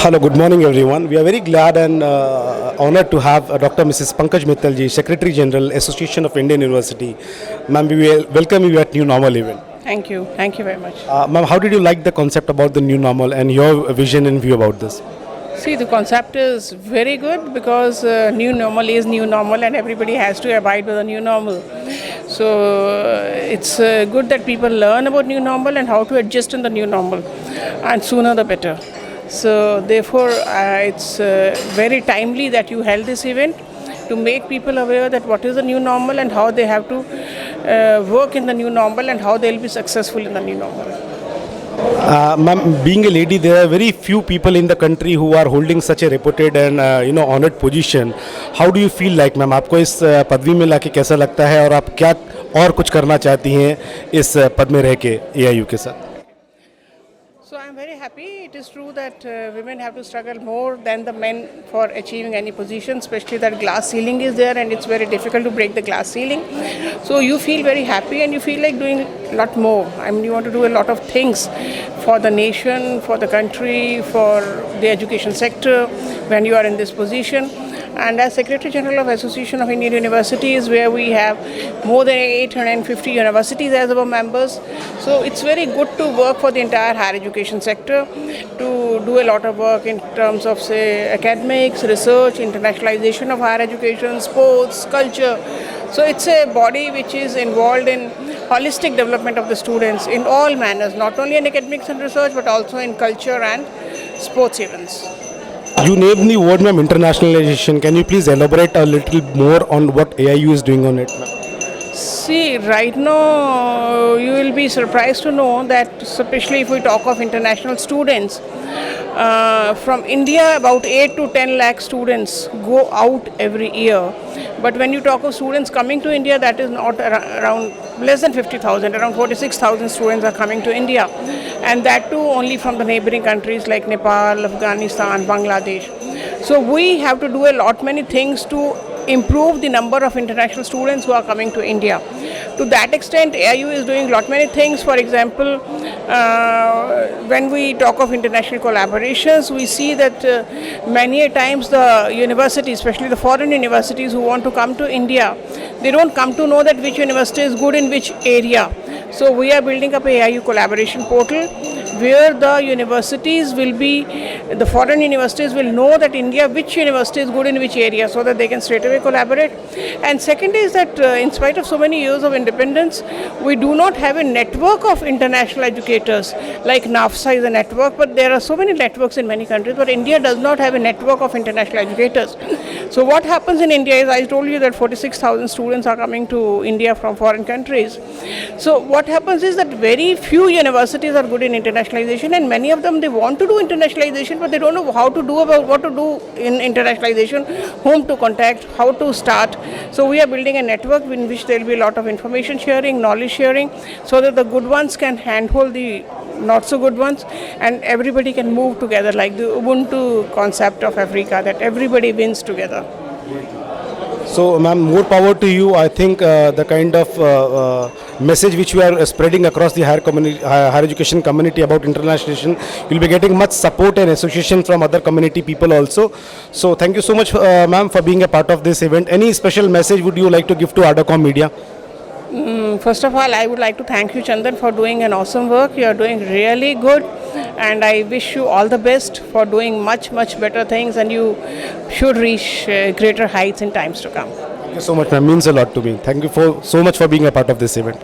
Hello, good morning everyone. We are very glad and honored to have Dr. Mrs. Pankaj Mittal ji, Secretary General, Association of Indian University. Ma'am, we will welcome you at New Normal event. Thank you. Thank you very much. Ma'am, how did you like the concept about the new normal and your vision and view about this? See, the concept is very good because new normal is new normal and everybody has to abide with the new normal. So it's good that people learn about new normal and how to adjust in the new normal, and sooner the better. So therefore, it's very timely that you held this event to make people aware that what is the new normal and how they have to work in the new normal and how they'll be successful in the new normal. Ma'am, being a lady, there are very few people in the country who are holding such a reputed and honored position. How do you feel like, ma'am? आपको इस पदवी में लाके कैसा लगता है और आप क्या और कुछ करना चाहती हैं इस पद में रह के AIU के साथ? So I'm very happy. It is true that women have to struggle more than the men for achieving any position, especially that glass ceiling is there and it's very difficult to break the glass ceiling. So you feel very happy and you feel like doing a lot more. I mean, you want to do a lot of things for the nation, for the country, for the education sector when you are in this position. And as Secretary General of Association of Indian Universities, where we have more than 850 universities as our members, so it's very good to work for the entire higher education sector, to do a lot of work in terms of, say, academics, research, internationalization of higher education, sports, culture. So it's a body which is involved in holistic development of the students in all manners, not only in academics and research, but also in culture and sports events. You named the word, ma'am, internationalization. Can you please elaborate a little more on what AIU is doing on it, ma'am? See, right now you will be surprised to know that, especially if we talk of international students, from India about 8 to 10 lakh students go out every year. But when you talk of students coming to India, that is not around less than 50,000, around 46,000 students are coming to India. And that too only from the neighboring countries like Nepal, Afghanistan, Bangladesh. So we have to do a lot many things to improve the number of international students who are coming to India. To that extent, AIU is doing lot many things. For example, when we talk of international collaborations, we see that many a times the universities, especially the foreign universities who want to come to India, they don't come to know that which university is good in which area. So we are building up a AIU collaboration portal where the universities will be, the foreign universities will know that India, which university is good in which area, so that they can straight away collaborate. And second is that in spite of so many years of independence, we do not have a network of international educators. Like NAFSA is a network, but there are so many networks in many countries, but India does not have a network of international educators. So what happens in India is, I told you that 46,000 students are coming to India from foreign countries. So what happens is that very few universities are good in internationalization, and many of them, they want to do internationalization, but they don't know how to do about what to do in internationalization, whom to contact, how to start. So we are building a network in which there will be a lot of information sharing, knowledge sharing, so that the good ones can handhold the not so good ones, and everybody can move together, like the Ubuntu concept of Africa, that everybody wins together. So, ma'am, more power to you. I think the kind of message which you are spreading across the higher education community about internationalization, you'll be getting much support and association from other community people also. So, thank you so much, ma'am, for being a part of this event. Any special message would you like to give to Adacom Media? First of all, I would like to thank you, Chandan, for doing an awesome work. You are doing really good, and I wish you all the best for doing much, much better things, and you should reach greater heights in times to come. Thank you so much, ma'am. Means a lot to me. Thank you so much for being a part of this event.